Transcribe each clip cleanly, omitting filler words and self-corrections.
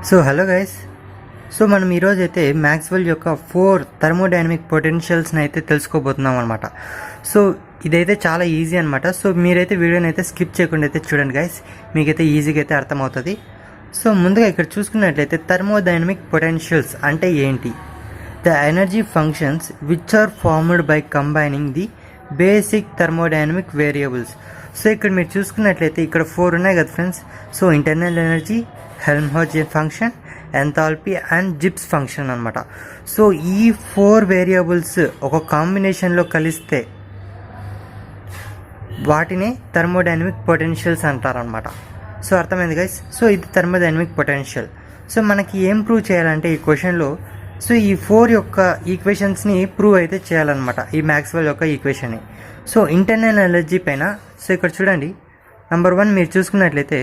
So hello guys. So మనం ఈరోజు అయితే మ్యాక్స్వెల్ యొక్క 4 థర్మోడైనమిక్ పొటెన్షియల్స్ని అయితే తెలుసుకోబోతున్నాం అనమాట. సో ఇదైతే చాలా ఈజీ అనమాట. సో మీరైతే వీడియోని అయితే స్కిప్ చేయకుండా అయితే చూడండి గైస్, మీకైతే ఈజీగా అయితే అర్థమవుతుంది. సో ముందుగా ఇక్కడ చూసుకున్నట్లయితే థర్మోడైనమిక్ పొటెన్షియల్స్ అంటే ఏంటి? The energy functions which are formed by combining the basic thermodynamic variables. So ఇక్కడ మీరు చూసుకున్నట్లయితే ఇక్కడ 4 ఉన్నాయి కదా friends. So internal energy, Helmholtz function, enthalpy and Gibbs function అనమాట. సో ఈ 4 వేరియబుల్స్ ఒక కాంబినేషన్లో కలిస్తే వాటిని థర్మోడైనమిక్ పొటెన్షియల్స్ అంటారనమాట. సో అర్థమైంది గైస్. సో ఇది థర్మోడైనమిక్ పొటెన్షియల్. సో మనకి ఏం ప్రూవ్ చేయాలంటే ఈ క్వశ్చన్లో సో ఈ 4 యొక్క ఈక్వేషన్స్ని ప్రూవ్ అయితే చేయాలన్నమాట, ఈ మ్యాక్స్వెల్ యొక్క ఈక్వేషన్ని. సో ఇంటర్నల్ ఎనర్జీ పైన సో ఇక్కడ చూడండి, నెంబర్ 1 మీరు చూసుకున్నట్లయితే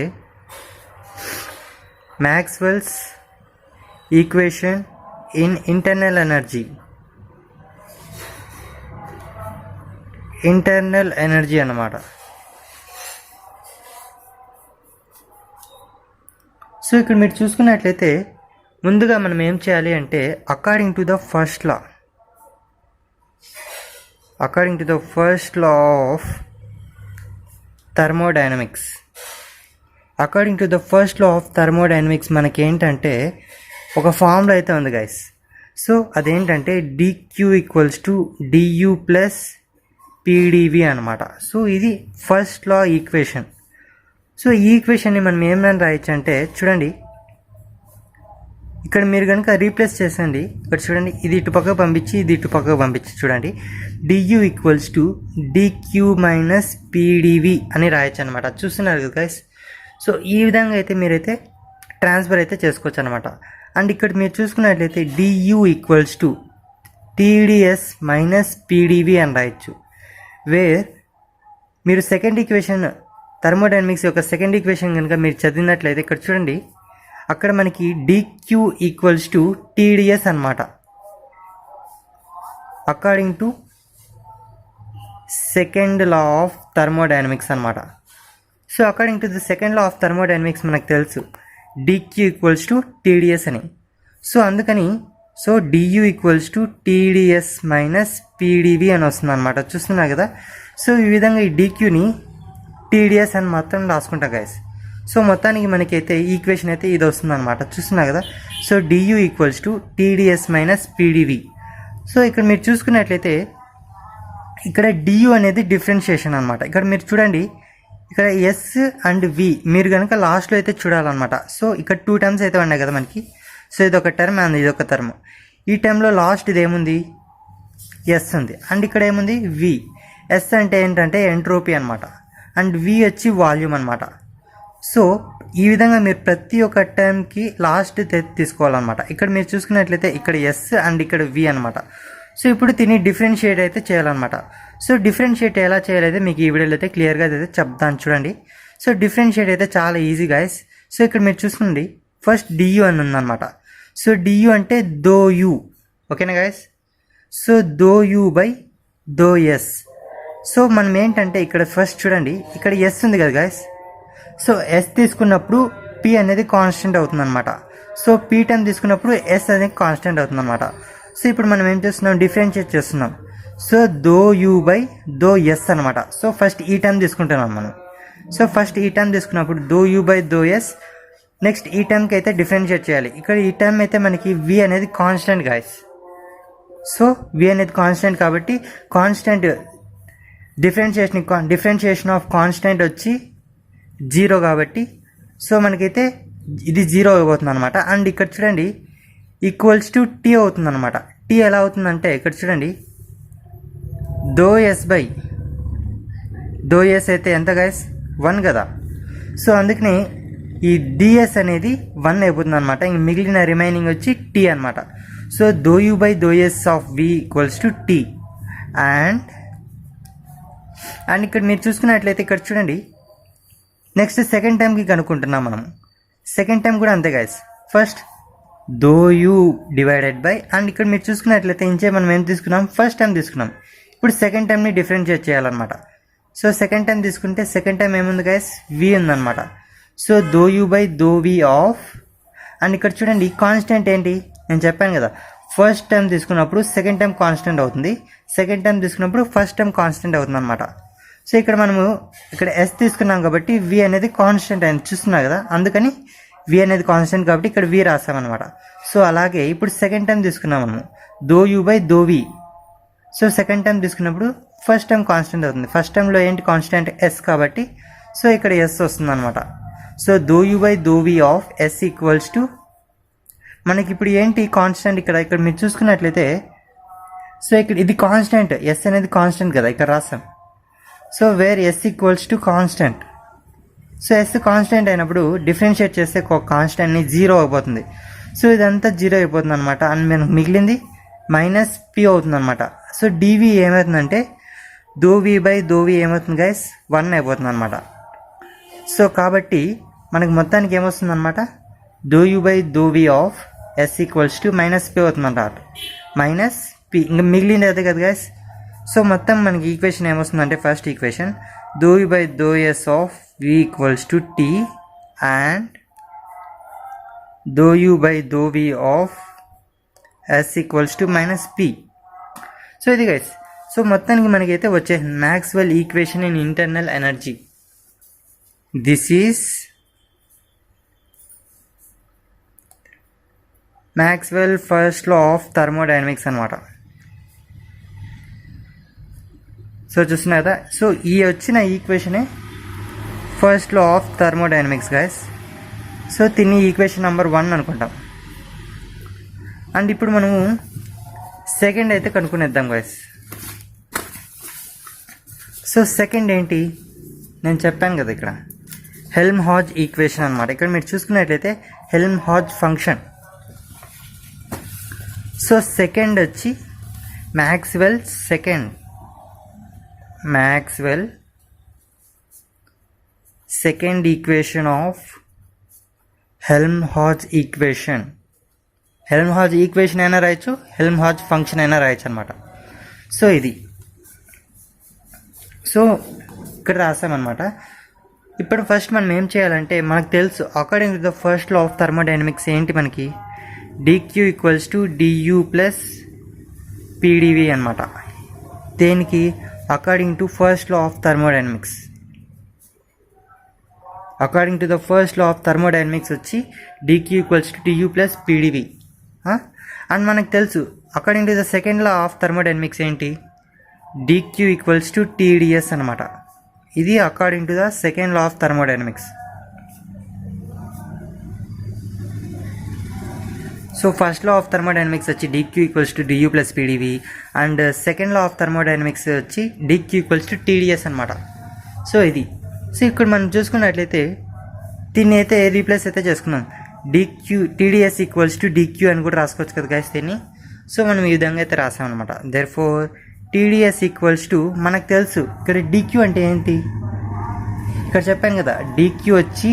Maxwell's equation in internal energy అన్నమాట. సో ఇక్కడ మీరు చూసుకున్నట్లయితే ముందుగా మనం ఏం చేయాలి అంటే according to the first law of thermodynamics మనకి ఏంటంటే ఒక ఫార్ములా అయితే ఉంది గైస్. సో అదేంటంటే dq equals to du plus pdv అనమాట. సో ఇది ఫస్ట్ లా ఈక్వేషన్. సో ఈ ఈక్వేషన్ని మనం ఏమైనా రాయొచ్చు అంటే చూడండి, ఇక్కడ మీరు కనుక రీప్లేస్ చేసండి, ఇక్కడ చూడండి, ఇది ఇటు పక్కకు పంపించి ఇది ఇటు పక్కకు పంపించి చూడండి, du equals to dq minus pdv అని రాయొచ్చు అనమాట. చూస్తున్నారు కదా గైస్. సో ఈ విధంగా అయితే మీరైతే ట్రాన్స్ఫర్ అయితే చేసుకోవచ్చు అనమాట. అండ్ ఇక్కడ మీరు చూసుకున్నట్లయితే du equals to tds minus pdv అని రాయొచ్చు. వేర్ మీరు సెకండ్ ఈక్వేషన్, థర్మోడైనమిక్స్ యొక్క సెకండ్ ఈక్వేషన్ కనుక మీరు చదివినట్లయితే ఇక్కడ చూడండి, అక్కడ మనకి dq ఈక్వల్స్ టు tds అనమాట, according to second law of thermodynamics అనమాట. So according to the second law of thermodynamics మనకు తెలుసు dq ఈక్వల్స్ టు tds అని. సో అందుకని so du equals to tds minus pdv అని వస్తుంది అనమాట. చూస్తున్నారు కదా. సో ఈ విధంగా ఈ dqని tds అని మొత్తం రాసుకుంటాం గైస్. సో మొత్తానికి మనకైతే ఈక్వేషన్ అయితే ఇది వస్తుంది అనమాట. చూస్తున్నారు కదా. So du equals to tds minus pdv. So ఇక్కడ మీరు చూసుకున్నట్లయితే ఇక్కడ du అనేది డిఫరెన్షియేషన్ అనమాట. ఇక్కడ మీరు చూడండి, ఇక్కడ ఎస్ అండ్ వి మీరు కనుక లాస్ట్లో అయితే చూడాలన్నమాట. సో ఇక్కడ 2 టర్మ్స్ అయితే ఉన్నాయి కదా మనకి. సో ఇది ఒక టర్మ్ అండ్ ఇది ఒక టర్మ్. ఈ టర్మ్లో లాస్ట్ ఇది ఏముంది, ఎస్ ఉంది. అండ్ ఇక్కడ ఏముంది, వి. ఎస్ అంటే ఏంటంటే ఎంట్రోపీ అనమాట, అండ్ వి వచ్చి వాల్యూమ్ అనమాట. సో ఈ విధంగా మీరు ప్రతి ఒక్క టర్మ్కి లాస్ట్ తీసుకోవాలన్నమాట. ఇక్కడ మీరు చూసుకున్నట్లయితే ఇక్కడ ఎస్ అండ్ ఇక్కడ వి అనమాట. సో ఇప్పుడు దీన్ని డిఫరెన్షియేట్ అయితే చేయాలన్నమాట. సో డిఫరెన్షియేట్ ఎలా చేయాలైతే మీకు ఈ వీడియోలో అయితే క్లియర్గా అయితే చెప్తాను చూడండి. సో డిఫరెన్షియేట్ అయితే చాలా ఈజీ గైస్. సో ఇక్కడ మీరు చూసుకోండి, ఫస్ట్ du అని ఉందన్నమాట. సో du అంటే దో యూ, ఓకేనా guys. So d you by though s. So మనం ఏంటంటే ఇక్కడ ఫస్ట్ చూడండి, ఇక్కడ ఎస్ ఉంది కదా గైస్. సో ఎస్ తీసుకున్నప్పుడు పి అనేది కాన్స్టెంట్ అవుతుంది అనమాట. సో పీ టైం తీసుకున్నప్పుడు ఎస్ అనేది కాన్స్టెంట్ అవుతుంది అనమాట. సో ఇప్పుడు మనం ఏం చేస్తున్నాం, డిఫరెన్షియేట్ చేస్తున్నాం. So d you by though s అనమాట. సో ఫస్ట్ ఈ టైం తీసుకుంటున్నాం మనం. సో ఫస్ట్ ఈ టైం తీసుకున్నప్పుడు d you by though yes. Next ఈ టైంకి అయితే డిఫరెన్షియేట్ చేయాలి. ఇక్కడ ఈ టైం అయితే మనకి వి అనేది కాన్స్టెంట్ గైస్. సో వి అనేది కాన్స్టెంట్ కాబట్టి కాన్స్టెంట్ డిఫరెన్షియేషన్ ఆఫ్ కాన్స్టెంట్ వచ్చి 0 కాబట్టి సో మనకైతే ఇది 0 అయిపోతుంది అనమాట. అండ్ ఇక్కడ చూడండి ఈక్వల్స్ టు టీ అవుతుంది అనమాట. టీ ఎలా అవుతుందంటే ఇక్కడ చూడండి, దో ఎస్ అయితే ఎంత గైస్, 1 కదా. సో అందుకని ఈ ds అనేది 1 అయిపోతుంది అనమాట. ఇంక మిగిలిన రిమైనింగ్ వచ్చి టీ అనమాట. So d you by though yes of we equals to tea. And ఇక్కడ మీరు చూసుకున్నట్లయితే ఇక్కడ చూడండి, నెక్స్ట్ సెకండ్ టైంకి కనుక్కుంటున్నాం మనం. సెకండ్ టైం కూడా అంతే guys, first though you divided by, and ఇక్కడ మీరు చూసుకున్నట్లయితే ఇంచే మనం ఏం తీసుకున్నాం, ఫస్ట్ టైం తీసుకున్నాం. ఇప్పుడు సెకండ్ టైంని డిఫరెన్షియేట్ చేయాలన్నమాట. సో సెకండ్ టైం తీసుకుంటే సెకండ్ టైం ఏముంది గైస్, వి ఉందన్నమాట. So d you by though we of, and ఇక్కడ చూడండి కాన్స్టెంట్ ఏంటి, నేను చెప్పాను కదా ఫస్ట్ టైం తీసుకున్నప్పుడు సెకండ్ టైం కాన్స్టెంట్ అవుతుంది, సెకండ్ టైం తీసుకున్నప్పుడు ఫస్ట్ టైం కాన్స్టెంట్ అవుతుంది అనమాట. సో ఇక్కడ మనము ఇక్కడ ఎస్ తీసుకున్నాం కాబట్టి వి అనేది కాన్స్టెంట్ అని చూస్తున్నా కదా, అందుకని వి అనేది కాన్స్టెంట్ కాబట్టి ఇక్కడ వి రాస్తామన్నమాట. సో అలాగే ఇప్పుడు సెకండ్ టైం తీసుకున్నాం మనము d you by though v. So second time తీసుకున్నప్పుడు ఫస్ట్ టైం కాన్స్టెంట్ అవుతుంది, ఫస్ట్ టైంలో ఏంటి కాన్స్టెంట్ ఎస్ కాబట్టి సో ఇక్కడ ఎస్ వస్తుంది అనమాట. So d you by though we of yes equals to మనకి ఇప్పుడు ఏంటి కాన్స్టెంట్ ఇక్కడ మీరు చూసుకున్నట్లయితే సో ఇక్కడ ఇది కాన్స్టెంట్, ఎస్ అనేది కాన్స్టెంట్ కదా ఇక్కడ రాస్తాం. So where s equals to constant. So s constant అయినప్పుడు డిఫరెన్షియేట్ చేస్తే ఒక కాన్స్టెంట్ని జీరో అయిపోతుంది. సో ఇదంతా జీరో అయిపోతుంది అనమాట. అండ్ మనకు మిగిలింది మైనస్ పి అవుతుంది అనమాట. సో డివి ఏమవుతుందంటే దో వి బై దో వి ఏమవుతుంది గైస్ 1 అయిపోతుంది అనమాట. సో కాబట్టి మనకి మొత్తానికి ఏమొస్తుంది అనమాట d you by though we of yes equals to minus p అవుతుంది అనమాట, మైనస్ పి. ఇంకా మిగిలింది అదే కదా గైస్. సో మొత్తం మనకి ఈక్వేషన్ ఏమొస్తుందంటే first equation do you by though yes of we equals to tea and do you by though we of yes equals to minus P. So ఇది గైస్. సో మొత్తానికి మనకైతే వచ్చే Maxwell equation in internal energy. This is Maxwell first law of thermodynamics అనమాట. So చూస్తున్నా కదా. So ఈ వచ్చిన ఈక్వేషనే first law of thermodynamics guys. So దీన్ని ఈక్వేషన్ నెంబర్ 1 అనుకుంటాం. అండ్ ఇప్పుడు మనము సెకండ్ అయితే కనుక్కునేద్దాం గైస్. సో సెకండ్ ఏంటి నేను చెప్పాను కదా ఇక్కడ హెల్మ్హాల్ట్జ్ ఈక్వేషన్ అనమాట. ఇక్కడ మీరు చూసుకున్నట్లయితే హెల్మ్హాల్ట్జ్ ఫంక్షన్. సో సెకండ్ వచ్చి Maxwell second equation of Helmholtz equation. Helmholtz equation అయినా రాయొచ్చు, హెల్మ్హాల్ట్జ్ ఫంక్షన్ అయినా రాయొచ్చు అనమాట. సో ఇది సో ఇక్కడ రాసామన్నమాట. ఇప్పుడు ఫస్ట్ మనం ఏం చేయాలంటే మనకు తెలుసు according to the first law of thermodynamics ఏంటి మనకి d Q equals to Diu plus P d V అనమాట. దేనికి according to first law of thermodynamics. According to the first law of thermodynamics వచ్చి d Q equals to Diu plus P d V. And మనకు తెలుసు according to the second law of thermodynamics ఏంటి d Q equals to T d S అనమాట. ఇది according to the second law of thermodynamics. So first law of thermodynamics వచ్చి d Q equals to Diu plus P d V and second law of thermodynamics వచ్చి d Q equals to T d S అనమాట. So ఇది. So ఇక్కడ మనం చూసుకున్నట్లయితే దీన్ని అయితే రీప్లేస్ అయితే చేసుకున్నాం, d Q T d S equals to d Q అని కూడా రాసుకోవచ్చు కదా గైస్ దీన్ని. సో మనం ఈ విధంగా అయితే రాసాం అనమాట. దేర్ఫోర్ టీడీఎస్ ఈక్వల్స్ టు మనకు తెలుసు ఇక్కడ డిక్యూ అంటే ఏంటి ఇక్కడ చెప్పాను కదా డిక్యూ వచ్చి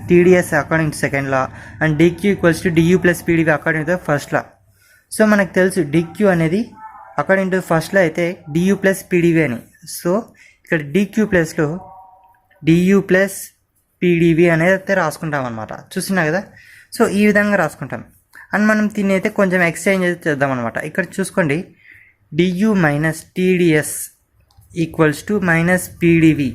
T d S according to second law and d Q equals to Diu plus P d V according to the first law. So మనకు తెలుసు డిక్యూ అనేది అకార్డింగ్ టు ఫస్ట్ లా అయితే డియూ ప్లస్ పీడివి అని. సో ఇక్కడ డిక్యూ ప్లస్లో డియూ ప్లస్ పీడివి అనేది అయితే రాసుకుంటాం అనమాట. చూస్తున్నా కదా. సో ఈ విధంగా రాసుకుంటాం. అండ్ మనం దీన్ని అయితే కొంచెం ఎక్స్చేంజ్ అయితే చేద్దాం అనమాట. ఇక్కడ చూసుకోండి d U minus T d S equals to minus PdV.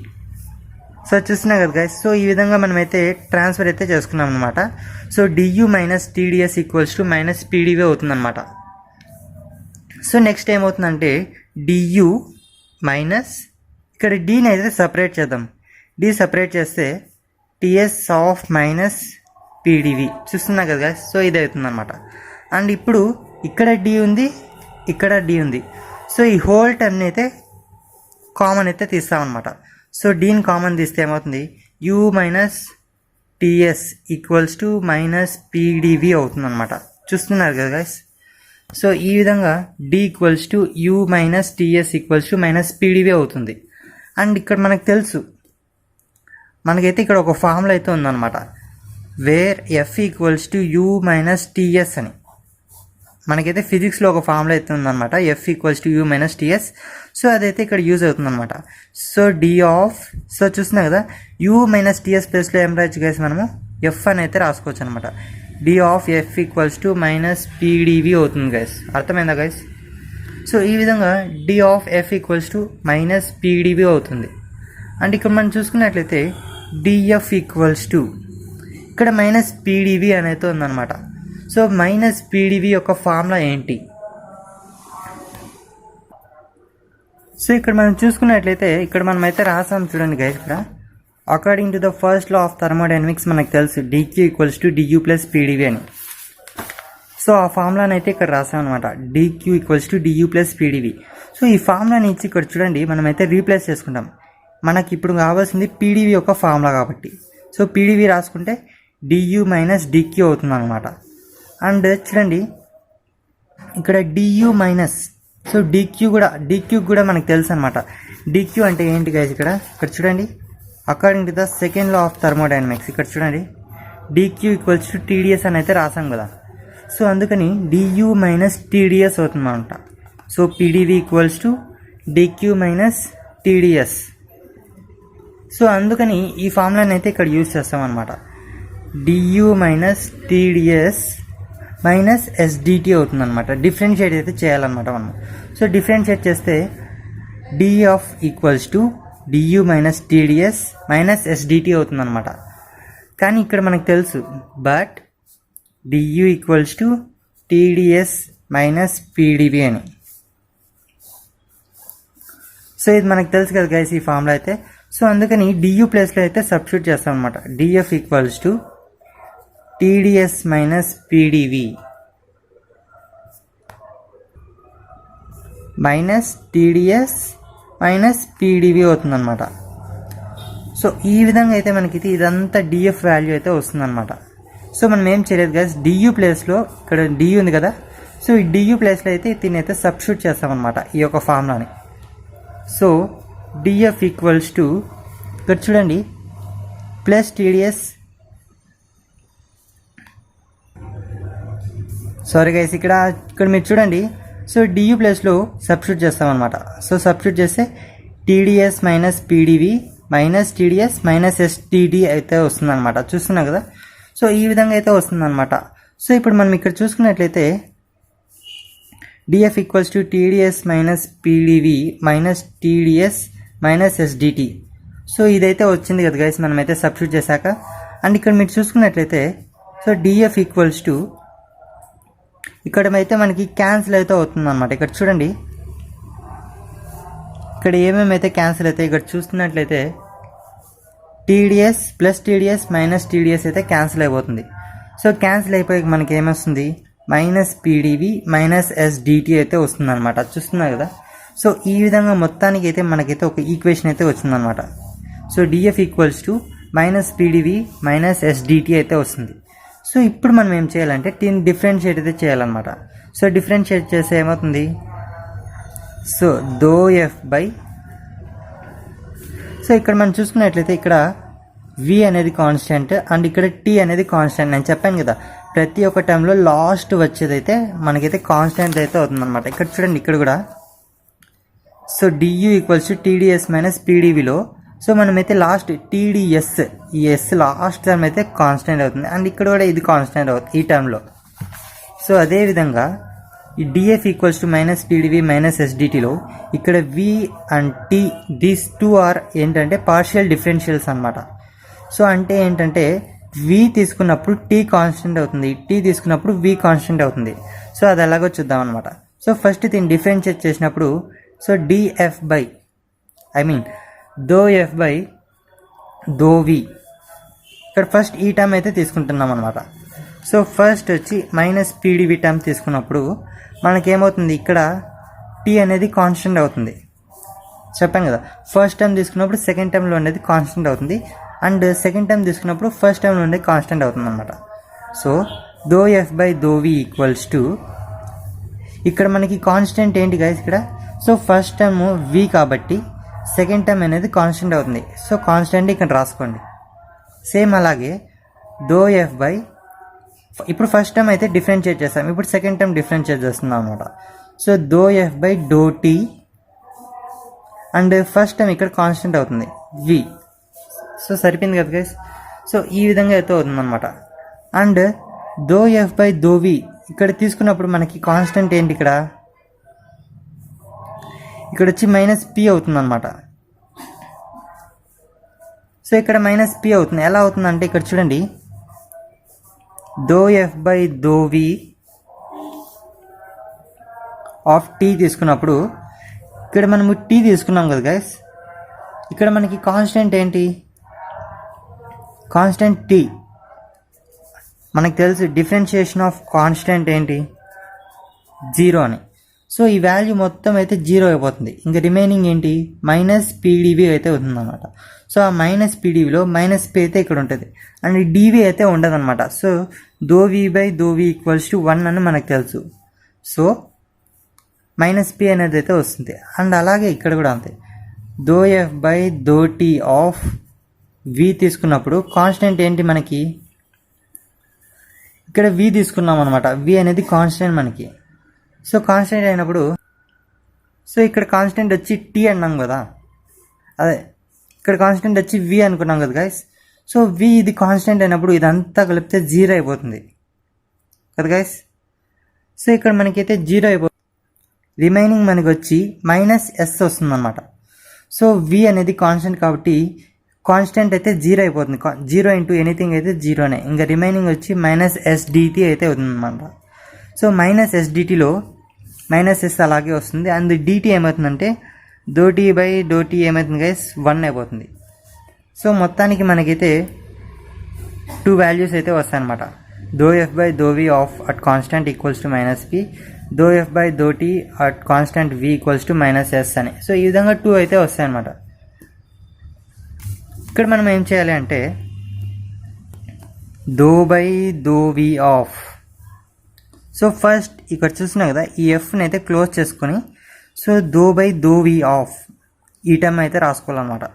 So చూస్తున్నా కదా గైస్. సో ఈ విధంగా మనమైతే ట్రాన్స్ఫర్ అయితే చేసుకున్నాం అనమాట. So d U minus T d S equals to minus PdV అవుతుంది అనమాట. సో నెక్స్ట్ ఏమవుతుందంటే డియూ మైనస్ ఇక్కడ డీని అయితే సపరేట్ చేద్దాం. డి సపరేట్ చేస్తే టీఎస్ ఆఫ్ మైనస్ పీడివి చూస్తున్నా కదా గైస్. సో ఇది అవుతుంది అనమాట. అండ్ ఇప్పుడు ఇక్కడ డి ఉంది, ఇక్కడ డి ఉంది. సో ఈ హోల్ టర్మ్ అయితే కామన్ అయితే తీస్తామన్నమాట. సో డీని కామన్ తీస్తే ఏమవుతుంది U minus TS equals to minus PdV అవుతుంది అనమాట. చూస్తున్నారు కదా గైస్. సో ఈ విధంగా d equals to U minus TS equals to minus PdV అవుతుంది. అండ్ ఇక్కడ మనకు తెలుసు మనకైతే ఇక్కడ ఒక ఫార్ములా అయితే ఉందన్నమాట where F equals to U minus T S అని. మనకైతే ఫిజిక్స్లో ఒక ఫార్ములా అయితే ఉందన్నమాట F equals to U minus T S. So అదైతే ఇక్కడ యూజ్ అవుతుందన్నమాట. సో డి ఆఫ్ సో చూస్తున్నా కదా యూ మైనస్ టీఎస్ ప్లస్లో ఏం రాయొచ్చు గైస్ మనము ఎఫ్ అని అయితే రాసుకోవచ్చు అనమాట. D of F equals to minus PdV అవుతుంది గైస్. అర్థమైందా గైస్? సో ఈ విధంగా d of F equals to minus PdV అవుతుంది. అండ్ ఇక్కడ మనం చూసుకున్నట్లయితే డిఎఫ్ ఈక్వల్స్ టు ఇక్కడ మైనస్ పీడివి అనేది ఉందన్నమాట. సో మైనస్ పీడివి యొక్క ఫార్ములా ఏంటి? సో ఇక్కడ మనం చూసుకున్నట్లయితే ఇక్కడ మనమైతే రాసాం చూడండి గైస్. ఇక్కడ according to the first law of thermodynamics మనకు తెలుసు d Q equals to Diu plus P d V అని. సో ఆ ఫార్ములాని అయితే ఇక్కడ రాసాం అనమాట, DQ equals to Diu plus PDV. So ఈ ఫార్ములాని ఇచ్చి ఇక్కడ చూడండి మనమైతే రీప్లేస్ చేసుకుంటాం. మనకి ఇప్పుడు కావాల్సింది పీడివి యొక్క ఫార్ములా కాబట్టి, సో పీడివి రాసుకుంటే డియూ మైనస్ డిక్యూ అవుతుంది అనమాట. అండ్ చూడండి ఇక్కడ డియూ మైనస్, సో డిక్యూ కూడా మనకు తెలుసు అనమాట. డిక్యూ అంటే ఏంటి గైస్? ఇక్కడ చూడండి according to the second law of thermodynamics ఇక్కడ చూడండి డిక్యూ ఈక్వల్స్ టు టీడీఎస్ అని అయితే రాసాం కదా. సో అందుకని డియూ మైనస్ టీడీఎస్ అవుతుంది అనమాట. So PDV equals to DQ minus TDS. So అందుకని ఈ ఫార్ములాని అయితే ఇక్కడ యూజ్ చేస్తాం అనమాట. DU minus TDS minus SDT అవుతుంది అనమాట. డిఫరెన్షియేట్ అయితే చేయాలన్నమాట మనం. సో డిఫరెన్షియేట్ చేస్తే DF equals to DU minus TDS minus SDT అవుతుంది అనమాట. కానీ ఇక్కడ మనకు తెలుసు but DU equals to TDS minus PDV అని. సో ఇది మనకు తెలుసు కదా గైస్ ఈ ఫార్ములా అయితే. సో అందుకని డియూ ప్లేస్లో అయితే సబ్స్టిట్యూట్ చేస్తాం అనమాట. DF equals to TDS minus PDV minus TDS minus PdV అవుతుంది అనమాట. సో ఈ విధంగా అయితే మనకి ఇదంతా డిఎఫ్ వాల్యూ అయితే వస్తుంది అనమాట. సో మనం ఏం చేయలేదు గైస్, డియూ ప్లేస్లో ఇక్కడ డియూ ఉంది కదా, సో ఈ డియూ ప్లేస్లో అయితే దీన్నైతే సబ్స్టిట్యూట్ చేస్తామన్నమాట ఈ యొక్క ఫార్ములాని. సో డిఎఫ్ ఈక్వల్స్ టు ఇక్కడ చూడండి ప్లస్ టీడీఎస్, సారీ గైస్ ఇక్కడ మీరు చూడండి. సో డియూ ప్లేస్లో సబ్స్టిట్యూట్ చేస్తామన్నమాట. సో సబ్స్టిట్యూట్ చేస్తే TDS minus PDV minus TDS minus STD అయితే వస్తుంది అనమాట. చూస్తున్నాం కదా. సో ఈ విధంగా అయితే వస్తుంది అనమాట. సో ఇప్పుడు మనం ఇక్కడ చూసుకున్నట్లయితే DF equals to TDS minus PDV minus TDS minus SDT. So ఇదైతే వచ్చింది కదా గైస్ మనమైతే సబ్స్టిట్యూట్ చేశాక. అండ్ ఇక్కడ మీరు చూసుకున్నట్లయితే సో డిఎఫ్ ఈక్వల్స్ టు ఇక్కడ అయితే మనకి క్యాన్సిల్ అయితే అవుతుంది అనమాట. ఇక్కడ చూడండి ఇక్కడ ఏమేమైతే క్యాన్సిల్ అవుతాయి ఇక్కడ చూస్తున్నట్లయితే TDS plus TDS minus TDS అయితే క్యాన్సిల్ అయిపోతుంది. సో క్యాన్సిల్ అయిపోయి మనకి ఏమొస్తుంది మైనస్ పీడివి మైనస్ ఎస్డిటి అయితే వస్తుంది అనమాట. చూస్తున్నారు కదా. సో ఈ విధంగా మొత్తానికి అయితే మనకైతే ఒక ఈక్వేషన్ అయితే వచ్చిందనమాట. So DF equals to minus PDV minus SDT అయితే వస్తుంది. సో ఇప్పుడు మనం ఏం చేయాలంటే దీన్ని డిఫరెన్షియేట్ అయితే చేయాలన్నమాట. సో డిఫరెన్షియేట్ చేస్తే ఏమవుతుంది, so though F by, so ఇక్కడ మనం చూసుకున్నట్లయితే ఇక్కడ వి అనేది కాన్స్టెంట్ అండ్ ఇక్కడ టీ అనేది కాన్స్టెంట్. నేను చెప్పాను కదా ప్రతి ఒక్క టైంలో లాస్ట్ వచ్చేదైతే మనకైతే కాన్స్టెంట్ అయితే అవుతుంది అనమాట. ఇక్కడ చూడండి ఇక్కడ కూడా so DU equals to TDS minus పీడివిలో సో మనమైతే లాస్ట్ టీడీఎస్ ఈ ఎస్ లాస్ట్ టైం అయితే కాన్స్టెంట్ అవుతుంది అండ్ ఇక్కడ కూడా ఇది కాన్స్టెంట్ అవుతుంది ఈ టైంలో. సో అదేవిధంగా ఈ DF equals to minus PDV minus ఎస్డిటీలో ఇక్కడ V and T these two are ఏంటంటే పార్షియల్ డిఫరెన్షియల్స్ అనమాట. సో అంటే ఏంటంటే వి తీసుకున్నప్పుడు టీ కాన్స్టెంట్ అవుతుంది, టీ తీసుకున్నప్పుడు వి కాన్స్టెంట్ అవుతుంది. సో అది ఎలాగో చూద్దాం అనమాట. సో ఫస్ట్ దీన్ని డిఫరెన్షియేట్ చేసినప్పుడు so DF by doh F by though V, ఇక్కడ ఫస్ట్ ఈ టర్మ్ అయితే తీసుకుంటున్నాం అనమాట. సో ఫస్ట్ వచ్చి మైనస్ పీడివి టర్మ్ తీసుకున్నప్పుడు మనకేమవుతుంది ఇక్కడ టీ అనేది కాన్స్టెంట్ అవుతుంది. చెప్పాను కదా ఫస్ట్ టైం తీసుకున్నప్పుడు సెకండ్ టైంలో ఉండేది కాన్స్టెంట్ అవుతుంది అండ్ సెకండ్ టైం తీసుకున్నప్పుడు ఫస్ట్ టైంలో ఉండేది కాన్స్టెంట్ అవుతుంది అనమాట. So though F by though v equals to ఇక్కడ మనకి కాన్స్టెంట్ ఏంటి గైస్ ఇక్కడ, సో ఫస్ట్ టైం వి కాబట్టి సెకండ్ టైం అనేది కాన్స్టెంట్ అవుతుంది. సో కాన్స్టెంట్ ఇక్కడ రాసుకోండి. సేమ్ అలాగే దో ఎఫ్ బై, ఇప్పుడు ఫస్ట్ టైం అయితే డిఫరెన్షియేట్ చేస్తాం, ఇప్పుడు సెకండ్ టైం డిఫరెన్షియేట్ చేస్తున్నాం అనమాట. So though F by d t and first time ఇక్కడ కాన్స్టెంట్ అవుతుంది వి. సో సరిపోయింది కదా గైస్. సో ఈ విధంగా అయితే అవుతుంది అనమాట. And though F by though V ఇక్కడ తీసుకున్నప్పుడు మనకి కాన్స్టెంట్ ఏంటి ఇక్కడ వచ్చి మైనస్ పి అవుతుంది అనమాట. సో ఇక్కడ మైనస్ పి అవుతుంది. ఎలా అవుతుందంటే ఇక్కడ చూడండి, doh F by though we of T తీసుకున్నప్పుడు ఇక్కడ మనము టీ తీసుకున్నాం కదా గైస్, ఇక్కడ మనకి కాన్స్టెంట్ ఏంటి, కాన్స్టెంట్ టీ. మనకు తెలుసు డిఫరెన్షియేషన్ ఆఫ్ కాన్స్టెంట్ ఏంటి, 0 అని. సో ఈ వాల్యూ మొత్తం అయితే 0 అయిపోతుంది. ఇంకా రిమైనింగ్ ఏంటి, మైనస్ పీడీవీ అయితే అవుతుందన్నమాట. సో ఆ మైనస్ పీడీవీలో మైనస్ పీ అయితే ఇక్కడ ఉంటుంది అండ్ డీవీ అయితే ఉండదు అనమాట. So d v by though v equals to 1 అని మనకు తెలుసు. సో మైనస్ పి అనేది అయితే వస్తుంది. అండ్ అలాగే ఇక్కడ కూడా అంతే, doh F by though tea of V తీసుకున్నప్పుడు కాన్స్టెంట్ ఏంటి మనకి, ఇక్కడ వి తీసుకున్నాం అనమాట. వి అనేది కాన్స్టెంట్ మనకి. సో కాన్స్టెంట్ అయినప్పుడు సో ఇక్కడ కాన్స్టెంట్ వచ్చి టీ అన్నాం కదా, అదే ఇక్కడ కాన్స్టెంట్ వచ్చి వి అనుకున్నాం కదా గైస్. సో వి ఇది కాన్స్టెంట్ అయినప్పుడు ఇదంతా కలిపితే 0 అయిపోతుంది కదా గైస్. సో ఇక్కడ మనకైతే 0 అయిపోతుంది. రిమైనింగ్ మనకి వచ్చి మైనస్ ఎస్ వస్తుంది అనమాట. సో వి అనేది కాన్స్టెంట్ కాబట్టి కాన్స్టెంట్ అయితే 0 అయిపోతుంది. 0 ఇంటూ ఎనీథింగ్ అయితే 0నే. ఇంకా రిమైనింగ్ వచ్చి మైనస్ ఎస్డిటీ అయితే అవుతుంది అనమాట. సో మైనస్ ఎస్డిటీలో మైనస్ ఎస్ అలాగే వస్తుంది. అండ్ డిటీ ఏమవుతుందంటే దో టీ బై దో టీ ఏమవుతుంది గైస్, 1 అయిపోతుంది. సో మొత్తానికి మనకైతే 2 వాల్యూస్ అయితే వస్తాయి అనమాట. Doh F by though we of at constant equals to minus P, doh F by though T at constant V equals to minus S అని. So ఈ విధంగా 2 అయితే వస్తాయి అనమాట. ఇక్కడ మనం ఏం చేయాలి అంటే doh by though we of, so first ఇక్కడ చూసినా కదా ఈ ఎఫ్ని అయితే క్లోజ్ చేసుకొని so though by though we of ఈ టర్మ్ అయితే రాసుకోవాలన్నమాట.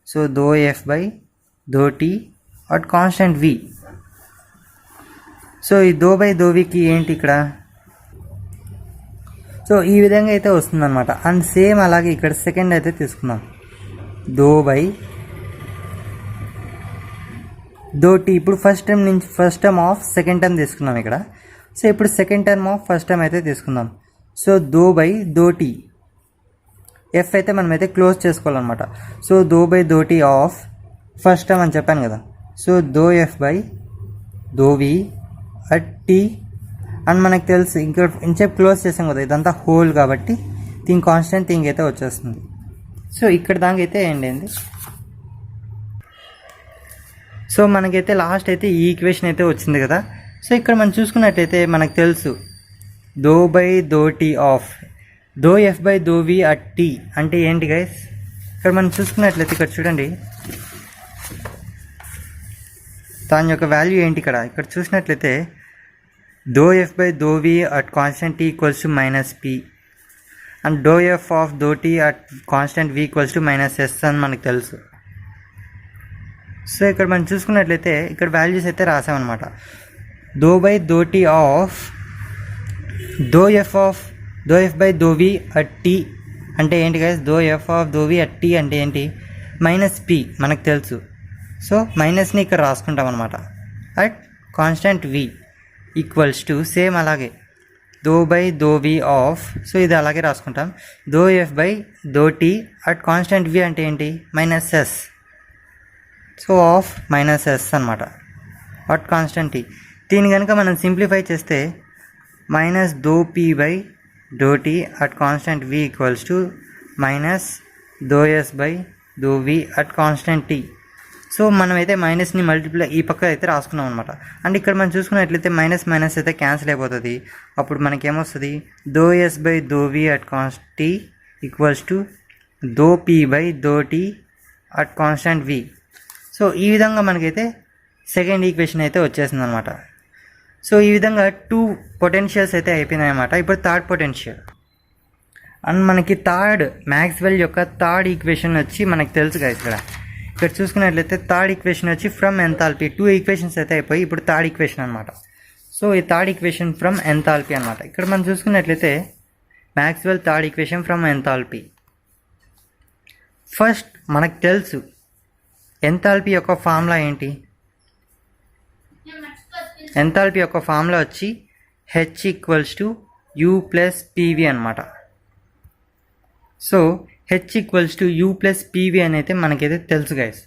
So though F by though T at constant V. So ఈ దో బై దో వికి ఏంటి ఇక్కడ, సో ఈ విధంగా అయితే వస్తుందన్నమాట. అండ్ సేమ్ అలాగే ఇక్కడ సెకండ్ అయితే తీసుకుందాం, దో బై దో టీ. ఇప్పుడు first term of second term తీసుకున్నాం ఇక్కడ. సో ఇప్పుడు second term of first term అయితే తీసుకుందాం. So though by though t, f అయితే మనమైతే క్లోజ్ చేసుకోవాలన్నమాట. So though by though tea of first term అని చెప్పాను కదా. So though F by though we at t. And మనకు తెలుసు ఇంకా ఇంచేపు క్లోజ్ చేసాం కదా, ఇదంతా హోల్ కాబట్టి దీని కాన్స్టెంట్ థింగ్ అయితే వచ్చేస్తుంది. సో ఇక్కడ దాకా అయితే ఏంటి, సో మనకైతే లాస్ట్ అయితే ఈ ఈక్వేషన్ అయితే వచ్చింది కదా. సో ఇక్కడ మనం చూసుకున్నట్లయితే మనకు తెలుసు doh by though tea of doh F by though we at T అంటే ఏంటి గైస్. ఇక్కడ మనం చూసుకున్నట్లయితే ఇక్కడ చూడండి దాని యొక్క వాల్యూ ఏంటి. ఇక్కడ చూసినట్లయితే doh F by though we at constant T equals to minus P and doh F of doh T at constant V equals to minus S అని మనకు తెలుసు. సో ఇక్కడ మనం చూసుకున్నట్లయితే ఇక్కడ వాల్యూస్ అయితే రాసామన్నమాట. Doh by though tea of doh F by though we at T అంటే ఏంటి guys, doh F of doh we at T అంటే ఏంటి, మైనస్ పి మనకు తెలుసు. సో మైనస్ని ఇక్కడ రాసుకుంటాం అనమాట. At constant V equals to same అలాగే doh by though we of, so ఇది అలాగే రాసుకుంటాం, doh F by though T at constant V అంటే ఏంటి, minus S. So of minus S అనమాట అట్ కాన్స్టెంట్ టీ. దీన్ని కనుక మనం సింప్లిఫై చేస్తే minus doh P by though T at constant V equals to minus doh S by though we at constant T. So మనమైతే మైనస్ని multiply ఈ పక్క అయితే రాసుకున్నాం అనమాట. అండ్ ఇక్కడ మనం చూసుకున్నట్లయితే మైనస్ మైనస్ అయితే క్యాన్సిల్ అయిపోతుంది. అప్పుడు మనకేమొస్తుంది, doh S by though we at constant T equals to doh P by though T at constant V. So ఈ విధంగా మనకైతే సెకండ్ ఈక్వేషన్ అయితే వచ్చేసింది అనమాట. సో ఈ విధంగా 2 పొటెన్షియల్స్ అయితే అయిపోయినాయి అన్నమాట. ఇప్పుడు థర్డ్ పొటెన్షియల్ అండ్ మనకి మ్యాక్స్వెల్ యొక్క థర్డ్ ఈక్వేషన్ వచ్చి మనకు తెలుసు కదా. ఇక్కడ చూసుకున్నట్లయితే థర్డ్ ఈక్వేషన్ వచ్చి ఫ్రమ్ ఎంథాల్పీ. 2 ఈక్వేషన్స్ అయితే అయిపోయి ఇప్పుడు థర్డ్ ఈక్వేషన్ అనమాట. సో ఈ థర్డ్ ఈక్వేషన్ ఫ్రమ్ ఎంథాల్పీ అనమాట. ఇక్కడ మనం చూసుకున్నట్లయితే Maxwell third equation from enthalpy. First మనకు తెలుసు ఎంథాల్పీ యొక్క ఫార్ములా ఏంటి, ఎంథాల్పీ యొక్క ఫార్ములా వచ్చి H equals to U plus PV అనమాట. So H equals to U plus PV అని అయితే మనకైతే తెలుసు గైస్.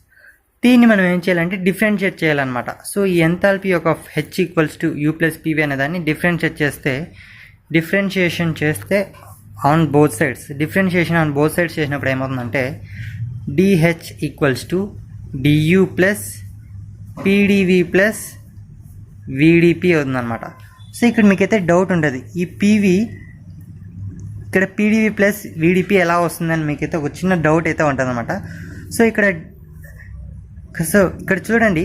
దీన్ని మనం ఏం చేయాలంటే డిఫరెన్షియేట్ చేయాలన్నమాట. సో ఈ ఎంథాల్పీ యొక్క H equals to U plus PV అనే దాన్ని డిఫరెన్షియేషన్ చేస్తే ఆన్ బోత్ సైడ్స్ చేసినప్పుడు ఏమవుతుందంటే DH equals to DU plus PDV plus VDP అవుతుందన్నమాట. సో ఇక్కడ మీకైతే డౌట్ ఉంటుంది, ఈ PV ఇక్కడ PDV ప్లస్ VDP ఎలా వస్తుందని మీకైతే ఒక చిన్న డౌట్ అయితే ఉంటుంది అనమాట. సో ఇక్కడ చూడండి,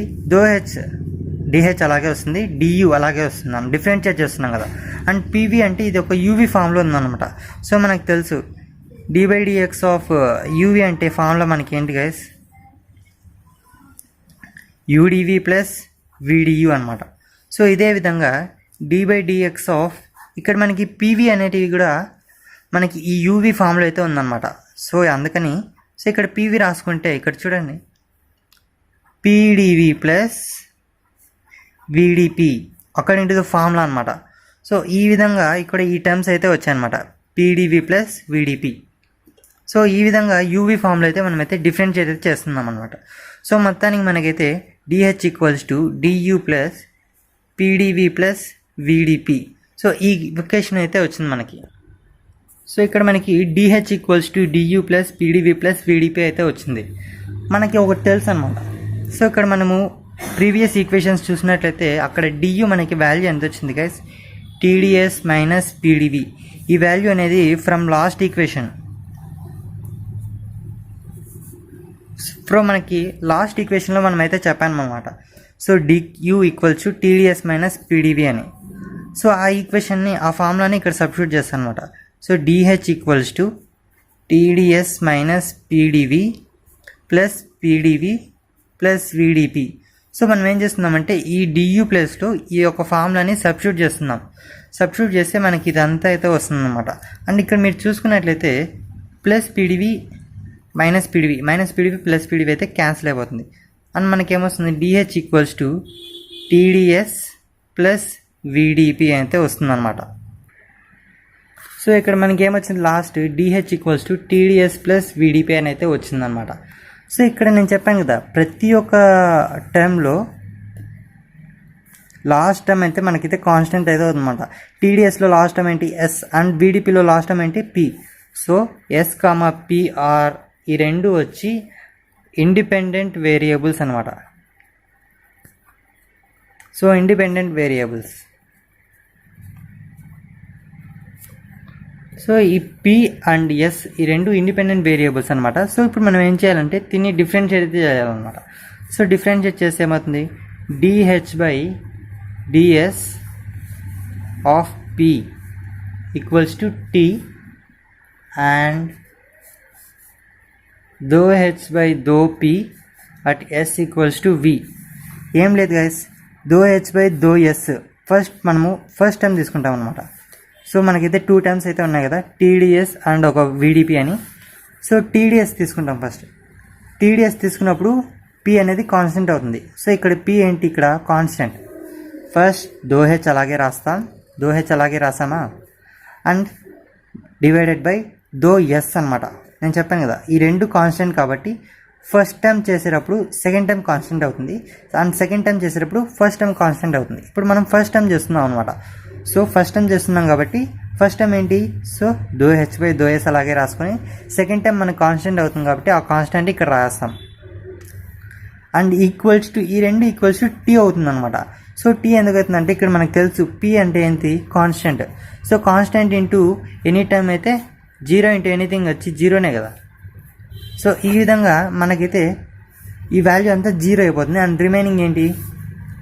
DH అలాగే వస్తుంది, DU అలాగే వస్తుంది, డిఫరెన్షియేట్ చేస్తున్నాం కదా. అండ్ PV అంటే ఇది ఒక UV ఫామ్లో ఉందన్నమాట. సో మనకు తెలుసు d/dx ఆఫ్ UV అంటే ఫామ్లో మనకి ఏంటి గైస్, UDV ప్లస్ VDU అనమాట. సో ఇదే విధంగా d/dx ఆఫ్ ఇక్కడ మనకి PV అనేటివి కూడా మనకి ఈ UV ఫామ్లో అయితే ఉందన్నమాట. సో అందుకని ఇక్కడ PV రాసుకుంటే ఇక్కడ చూడండి PDV plus VDP according to the formula అనమాట. సో ఈ విధంగా ఇక్కడ ఈ టర్మ్స్ అయితే వచ్చాయన్నమాట, PDV ప్లస్ VDP. సో ఈ విధంగా UV ఫామ్లో అయితే మనమైతే డిఫరెన్షియేట్ అయితే చేస్తున్నాం అనమాట. సో మొత్తానికి మనకైతే DH equals to DU plus PDV plus VDP. So ఈ ఈక్వేషన్ అయితే వచ్చింది మనకి. సో ఇక్కడ మనకి DH equals to DU plus PDV plus VDP అయితే వచ్చింది. మనకి ఒకటి తెలుసు అనమాట. సో ఇక్కడ మనము ప్రీవియస్ ఈక్వేషన్స్ చూసినట్లయితే అక్కడ DU మనకి వాల్యూ ఎంత వచ్చింది గైస్, TDS మైనస్ PDV. ఈ వాల్యూ అనేది ఫ్రమ్ లాస్ట్ ఈక్వేషన్, మనకి లాస్ట్ ఈక్వేషన్లో మనం అయితే చెప్పాను అనమాట. So DU equals to TDS minus PDV అని. సో ఆ ఈక్వేషన్ని, ఆ ఫార్ములాని ఇక్కడ సబ్స్టిట్యూట్ చేస్తాను అనమాట. So DH equals to TDS minus PDV plus PDV plus VDP. So మనం ఏం చేస్తున్నామంటే ఈ DU ప్లేస్లో ఈ యొక్క ఫార్ములాని సబ్స్టిట్యూట్ చేస్తే మనకి ఇదంతా అయితే వస్తుందన్నమాట. అండ్ ఇక్కడ మీరు చూసుకున్నట్లయితే plus PDV minus PDV plus PDV అయితే క్యాన్సిల్ అయిపోతుంది. అండ్ మనకేమొస్తుంది DH equals to TDS plus VDP అయితే వస్తుందన్నమాట. సో ఇక్కడ మనకి ఏమొచ్చింది, last DH equals to TDS plus VDP అని అయితే వచ్చిందనమాట. సో ఇక్కడ నేను చెప్పాను కదా, ప్రతి ఒక్క టర్మ్లో లాస్ట్ టర్మ్ అయితే మనకైతే కాన్స్టెంట్ అయితే అవుతుందన్నమాట. TDSలో లాస్ట్ టర్మ్ ఏంటి S అండ్ VDPలో లాస్ట్ టర్మ్ ఏంటి P. So S, P, R ఈ రెండు వచ్చి ఇండిపెండెంట్ వేరియబుల్స్ అనమాట. So independent variables. సో ఈ P అండ్ S ఈ రెండు ఇండిపెండెంట్ వేరియబుల్స్ అనమాట. సో ఇప్పుడు మనం ఏం చేయాలంటే దీన్ని డిఫరెన్షియేట్ చేయాలన్నమాట. సో డిఫరెన్షియేట్ చేస్తే ఏమవుతుంది, DH/DS of P equals to T and ∂H/∂P at S equals to V. ఏం లేదు గైస్, ∂H/∂S మనము ఫస్ట్ టైం తీసుకుంటాం అనమాట. సో మనకైతే 2 టర్మ్స్ అయితే ఉన్నాయి కదా, TDS అండ్ ఒక VDP అని. సో TDS తీసుకుంటాం ఫస్ట్. TDS తీసుకున్నప్పుడు P అనేది కాన్స్టెంట్ అవుతుంది. సో ఇక్కడ P ఏంటి, ఇక్కడ కాన్స్టెంట్. ఫస్ట్ ∂H అలాగే రాసామా అండ్ డివైడెడ్ బై ∂S అనమాట. నేను చెప్పాను కదా ఈ రెండు కాన్స్టెంట్ కాబట్టి ఫస్ట్ టైం చేసేటప్పుడు సెకండ్ టైం కాన్స్టెంట్ అవుతుంది అండ్ సెకండ్ టైం చేసేటప్పుడు ఫస్ట్ టైం కాన్స్టెంట్ అవుతుంది. ఇప్పుడు మనం ఫస్ట్ టైం చేస్తున్నాం అనమాట. సో ఫస్ట్ టైం చేస్తున్నాం కాబట్టి ఫస్ట్ టైం ఏంటి, సో ∂H/∂S అలాగే రాసుకొని సెకండ్ టైం మనకు కాన్స్టెంట్ అవుతుంది కాబట్టి ఆ కాన్స్టెంట్ ఇక్కడ రాస్తాం. అండ్ ఈక్వల్స్ టు ఈ రెండు ఈక్వల్స్ టు T అవుతుంది అనమాట. సో T ఎందుకు అవుతుందంటే ఇక్కడ మనకు తెలుసు P అంటే ఏంటి, constant. So constant into any time అయితే 0 ఇంటూ ఎనీథింగ్ వచ్చి 0నే కదా. సో ఈ విధంగా మనకైతే ఈ వాల్యూ అంతా 0 అయిపోతుంది అండ్ రిమైనింగ్ ఏంటి,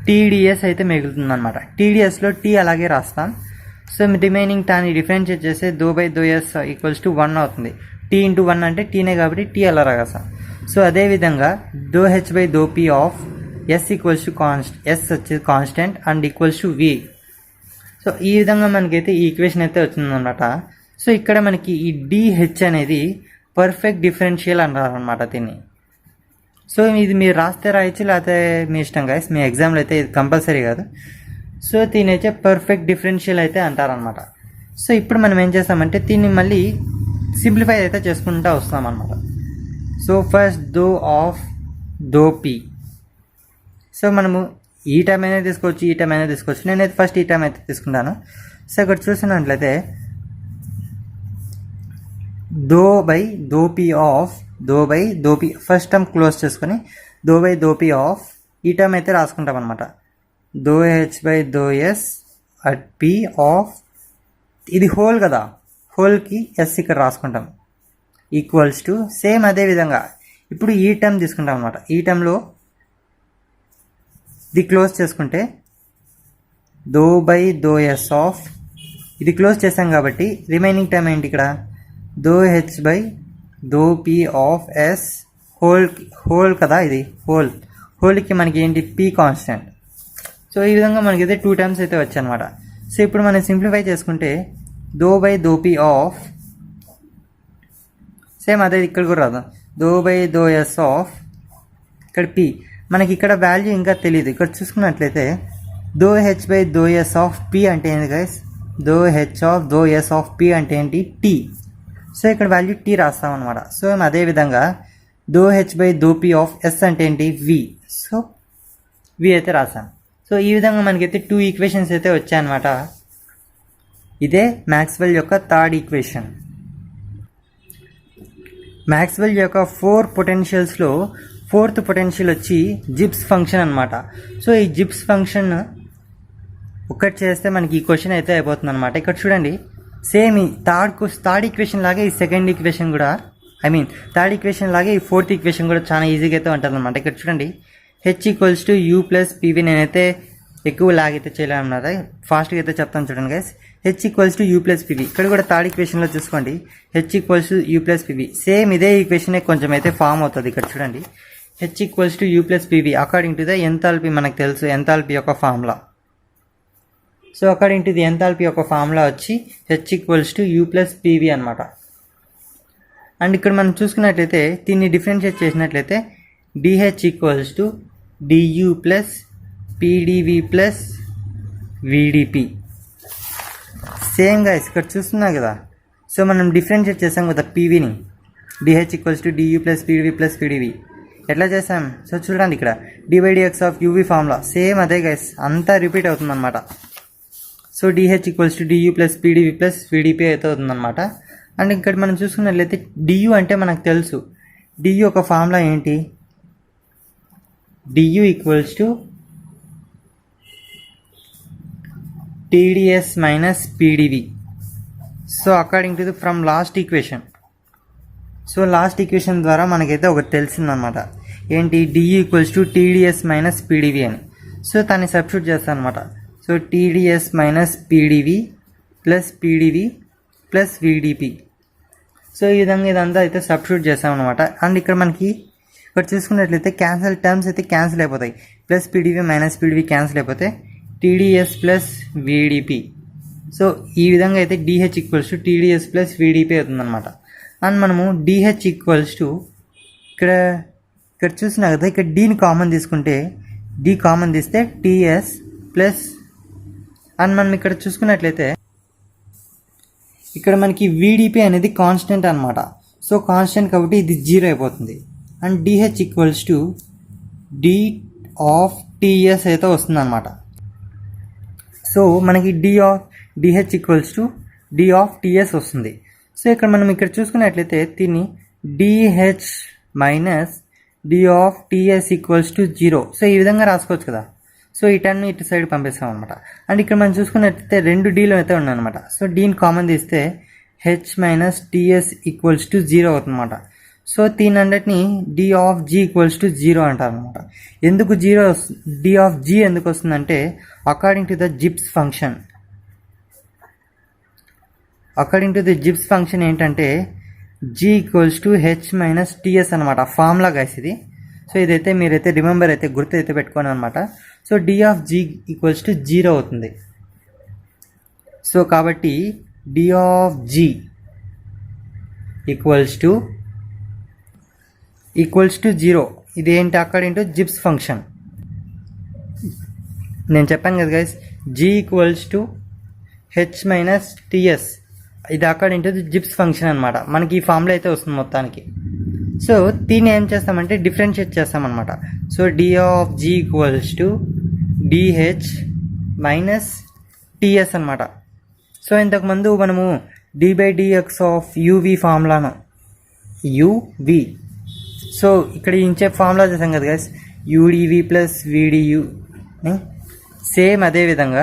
TDS అయితే మిగులుతుంది అనమాట. TDSలో T అలాగే రాస్తాం. సో రిమైనింగ్ టాన్ని డిఫరెన్షియేట్ చేస్తే ∂/∂S ఈక్వల్స్ టు 1 అవుతుంది. T ఇంటూ 1 అంటే Tనే కాబట్టి T అలా రాస్తాం. సో అదేవిధంగా ∂H/∂P of S equals to S వచ్చేది constant and equals to V. So ఈ విధంగా మనకైతే ఈ ఈక్వేషన్ అయితే వచ్చిందనమాట. సో ఇక్కడ మనకి ఈ DH అనేది పర్ఫెక్ట్ డిఫరెన్షియల్ అంటారు అనమాట దీన్ని. సో ఇది మీరు రాస్తే రాయొచ్చు, లేకపోతే మీ ఇష్టం గైస్, మీ ఎగ్జామ్లో అయితే ఇది కంపల్సరీ కాదు. సో దీని అయితే పర్ఫెక్ట్ డిఫరెన్షియల్ అయితే అంటారనమాట. సో ఇప్పుడు మనం ఏం చేస్తామంటే దీన్ని మళ్ళీ సింప్లిఫై అయితే చేసుకుంటూ వస్తాం అనమాట. So first though of though P. So మనము ఈ టైం అయినా తీసుకోవచ్చు, ఈ టైం అయినా తీసుకోవచ్చు. నేనైతే ఫస్ట్ ఈ టైం అయితే తీసుకుంటాను. సో ఇక్కడ చూసినట్లయితే doh by doh P of doh by doh P first term close చేసుకొని doh by doh P of ఈ టర్మ్ అయితే రాసుకుంటాం అనమాట. Doh H by though S at P of ఇది హోల్ కదా, హోల్కి ఎస్ ఇక్కడ రాసుకుంటాం ఈక్వల్స్ టు సేమ్ అదే విధంగా ఇప్పుడు ఈ టర్మ్ తీసుకుంటాం అనమాట. ఈ టర్మ్లో ఇది క్లోజ్ చేసుకుంటే doh by though yes of ఇది క్లోజ్ చేసాం కాబట్టి రిమైనింగ్ టర్మ్ ఏంటి ఇక్కడ doh H by doh P of S whole కదా, ఇది హోల్కి మనకి ఏంటి పి కాన్స్టెంట్. సో ఈ విధంగా మనకైతే 2 టర్మ్స్ అయితే వచ్చాయి అనమాట. సో ఇప్పుడు మనం సింప్లిఫై చేసుకుంటే doh by doh P of same అదే ఇక్కడ కూడా రాదు doh by though yes of ఇక్కడ పి మనకి ఇక్కడ వాల్యూ ఇంకా తెలియదు. ఇక్కడ చూసుకున్నట్లయితే doh H by though yes of P అంటే ఏంటి guys, doh H of doh yes of P అంటే ఏంటి టీ. సో ఇక్కడ వాల్యూ టీ రాస్తాం అనమాట. సో అదేవిధంగా doh H by doh P of S అంటే ఏంటి వి. సో వి అయితే రాసాం. సో ఈ విధంగా మనకైతే 2 ఈక్వేషన్స్ అయితే వచ్చాయన్నమాట. ఇదే మ్యాక్స్వెల్ యొక్క థర్డ్ ఈక్వేషన్. మ్యాక్స్వెల్ యొక్క 4 పొటెన్షియల్స్లో 4th పొటెన్షియల్ వచ్చి జిబ్స్ ఫంక్షన్ అనమాట. సో ఈ జిబ్స్ ఫంక్షన్ ఒకటి చేస్తే మనకి ఈ క్వశ్చన్ అయితే అయిపోతుంది అనమాట. ఇక్కడ చూడండి సేమ్ ఈ థర్డ్ ఈక్వేషన్ లాగే ఈ సెకండ్ ఈక్వేషన్ కూడా థర్డ్ ఈక్వేషన్ లాగే ఈ 4th ఈక్వేషన్ కూడా చాలా ఈజీగా అయితే ఉంటుంది అనమాట. ఇక్కడ చూడండి H equals to U plus PV. నేనైతే ఎక్కువ లాగ్ అయితే చేయలేమన్నమాట, ఫాస్ట్గా అయితే చెప్తాను చూడండి guys. H equals to U plus PV. ఇక్కడ కూడా థర్డ్ ఈక్వేషన్లో చూసుకోండి H equals to U plus PV. Same ఇదే ఈక్వేషనే కొంచెం అయితే ఫామ్ అవుతుంది. ఇక్కడ చూడండి H equals to U plus PV according to the enthalpy. మనకు తెలుసు ఎంథాల్పీ యొక్క formula. So according to the enthalpy యొక్క ఫార్ములా వచ్చి H equals to U plus PV అనమాట. అండ్ ఇక్కడ మనం చూసుకున్నట్లయితే దీన్ని డిఫరెన్షియేట్ చేసినట్లయితే DH equals to Diu plus PDV plus VDP. Same guys ఇక్కడ చూస్తున్నా కదా. సో మనం డిఫరెన్షియేట్ చేసాం కదా పీవీని, DH equals to Diu plus PDV plus PDV. ఎట్లా చేసాం సో చూడండి ఇక్కడ DY DX of UV formula same అదే గైస్, అంతా రిపీట్ అవుతుంది అనమాట. So DH equals to Diu plus PDV plus VDP అయితే అవుతుందన్నమాట. అండ్ ఇక్కడ మనం చూసుకున్నట్లయితే డియూ అంటే మనకు తెలుసు, డియూ ఒక ఫార్ములా ఏంటి, DU equals to TDS minus PdV. So according to the from last equation. So last equation ద్వారా మనకైతే ఒకటి తెలిసిందనమాట, ఏంటి DU equals to TDS minus PDV అని. సో దాన్ని సబ్స్టిట్యూట్ చేస్తాను అనమాట. So TDS minus PDV plus PDV plus VDP. So ఈ విధంగా ఇదంతా అయితే సబ్స్టిట్యూట్ చేస్తాం అనమాట. అండ్ ఇక్కడ మనకి ఇక్కడ చూసుకున్నట్లయితే క్యాన్సిల్ టర్మ్స్ అయితే క్యాన్సిల్ అయిపోతాయి. Plus PDV minus PDV cancel అయిపోతే టీడీఎస్ ప్లస్ విడిపి. సో ఈ విధంగా అయితే DH equals to TDS plus VDP అవుతుందన్నమాట. అండ్ మనము డిహెచ్ ఈక్వల్స్ టు ఇక్కడ చూసినా కదా, ఇక్కడ డీని కామన్ తీసుకుంటే డి కామన్ తీస్తే టీఎస్ ప్లస్. అండ్ మనం ఇక్కడ చూసుకున్నట్లయితే ఇక్కడ మనకి విడిపి అనేది కాన్స్టెంట్ అనమాట. సో కాన్స్టెంట్ కాబట్టి ఇది 0 అయిపోతుంది. And dh equals to d of ts అయితే వస్తుంది అనమాట. సో మనకి dh equals to d of ts వస్తుంది. సో ఇక్కడ మనం ఇక్కడ చూసుకున్నట్లయితే దీన్ని dh minus d of ts equals to 0. So ఈ విధంగా రాసుకోవచ్చు కదా. సో ఈ టర్న్ ఇటు సైడ్ పంపిస్తాం అనమాట. అండ్ ఇక్కడ మనం చూసుకున్నట్లయితే 2 డీలు అయితే ఉన్నాయన్నమాట. సో డీని కామన్ తీస్తే h minus TS equals to 0 అవుతుందన్నమాట. సో దీని d of G equals to 0 అంటారు అనమాట. ఎందుకు 0 డి ఆఫ్ జీ ఎందుకు వస్తుందంటే according to the Gibbs function. According to the Gibbs function ఏంటంటే G equals to H minus TS అనమాట. ఫార్ములా గైస్ ఇది. సో ఇదైతే మీరైతే రిమెంబర్ అయితే గుర్తు అయితే పెట్టుకోండి అనమాట. So D of G equals to 0 అవుతుంది. సో కాబట్టి D of G equals to 0. ఇది ఏంటి అకార్డింగ్ టు జిబ్స్ ఫంక్షన్. నేను చెప్పాను కదా guys, G equals to H minus TS, ఇది according to the Gibbs function అనమాట. మనకి ఈ ఫార్ములా అయితే వస్తుంది మొత్తానికి. సో దీన్ని ఏం చేస్తామంటే డిఫరెన్షియేట్ చేస్తామన్నమాట. So D of G equals to dh minus ts అనమాట. సో ఇంతకుముందు మనము d by dx of uv ఫార్ములాను యూవి, సో ఇక్కడ ఇంచే ఫార్ములా చేసాం కదా guys, udv plus vdu, same అదేవిధంగా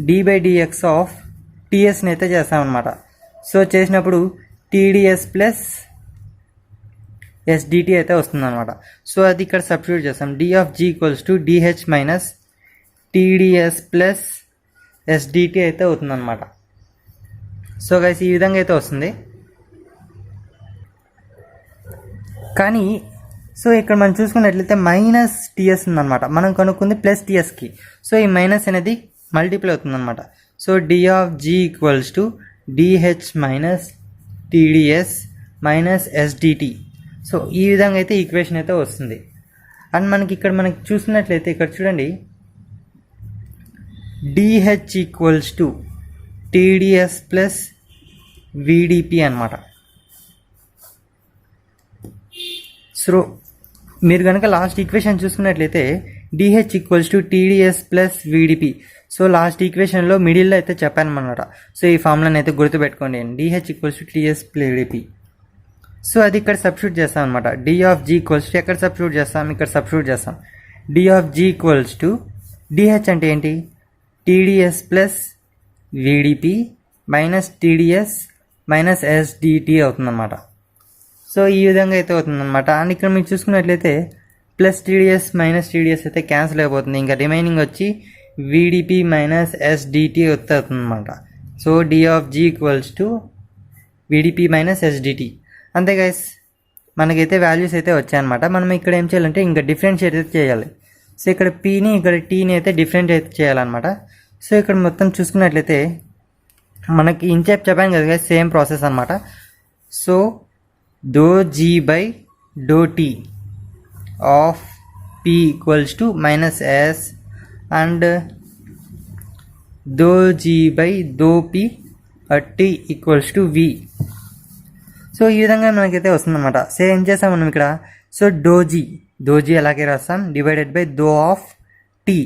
డి బై డిఎక్స్ ఆఫ్ టిఎస్ని అయితే చేస్తామన్నమాట. సో చేసినప్పుడు టీడీఎస్ ప్లస్ ఎస్డిటి అయితే వస్తుందన్నమాట. సో అది ఇక్కడ సబ్స్టిట్యూట్ చేస్తాం. D of G equals to dh minus tds plus sdt అయితే అవుతుందన్నమాట. సో గైస్ ఈ విధంగా అయితే వస్తుంది. కానీ సో ఇక్కడ మనం చూసుకున్నట్లయితే మైనస్ టిఎస్ ఉందన్నమాట, మనం కనుక్కుంది ప్లస్ టిఎస్కి. సో ఈ మైనస్ అనేది మల్టిప్లై అవుతుందన్నమాట. So D of G equals to dh minus TDS minus SDT. So ఈ విధంగా అయితే ఈక్వేషన్ అయితే వస్తుంది. అండ్ మనకి ఇక్కడ మనకి చూసినట్లయితే ఇక్కడ చూడండి, DH equals to TDS plus VDP అనమాట. సో మీరు కనుక లాస్ట్ ఈక్వేషన్ చూసుకున్నట్లయితే DH equals to TDS plus VDP. So last ఈక్వేషన్లో మిడిల్లో అయితే చెప్పానమాట. సో ఈ ఫార్ములాని అయితే గుర్తుపెట్టుకోండి, DH equals to TDS plus VDP. So అది ఇక్కడ సబ్స్టిట్యూట్ చేస్తాం అనమాట. D of G equals to ఎక్కడ సబ్స్టిట్యూట్ చేస్తాం, ఇక్కడ సబ్స్టిట్యూట్ చేస్తాం. D of G equals to DH అంటే ఏంటి, TDS plus VDP minus TDS minus SDT అవుతుందన్నమాట. సో ఈ విధంగా అయితే అవుతుందన్నమాట. అండ్ ఇక్కడ మీరు చూసుకున్నట్లయితే ప్లస్ టీడీఎస్ మైనస్ టీడీఎస్ అయితే క్యాన్సిల్ అయిపోతుంది, ఇంకా రిమైనింగ్ వచ్చి విడిపి మైనస్ ఎస్డిటి అవుతుందన్నమాట. So D of G equals to VDP minus SDT. అంతే గైస్, మనకైతే వాల్యూస్ అయితే వచ్చాయన్నమాట. మనం ఇక్కడ ఏం చేయాలంటే ఇంకా డిఫరెన్షియేట్ అయితే చేయాలి. సో ఇక్కడ పీని ఇక్కడ టీని అయితే డిఫరెంట్ అయితే చేయాలన్నమాట. సో ఇక్కడ మొత్తం చూసుకున్నట్లయితే మనకి ఇంచేపు చెప్పాను కదా గైస్, సేమ్ ప్రాసెస్ అనమాట. So d g by d t of p equals to minus s and d g by d p t equals to v. So ఈ విధంగా మనకైతే వస్తుందన్నమాట. సో ఏం చేస్తాం మనం ఇక్కడ, సో డోజీ అలాగే రాస్తాం divided by d of t.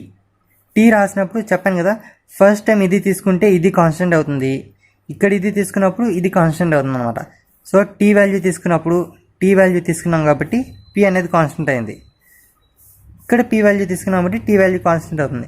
T రాసినప్పుడు చెప్పాను కదా, ఫస్ట్ టైం ఇది తీసుకుంటే ఇది కాన్స్టెంట్ అవుతుంది, ఇక్కడ ఇది తీసుకున్నప్పుడు ఇది కాన్స్టెంట్ అవుతుంది అనమాట. సో టీ వాల్యూ తీసుకున్నాం కాబట్టి పీ అనేది కాన్స్టెంట్ అయింది, ఇక్కడ పీ వాల్యూ తీసుకున్నాం కాబట్టి టీ వాల్యూ కాన్స్టెంట్ అవుతుంది.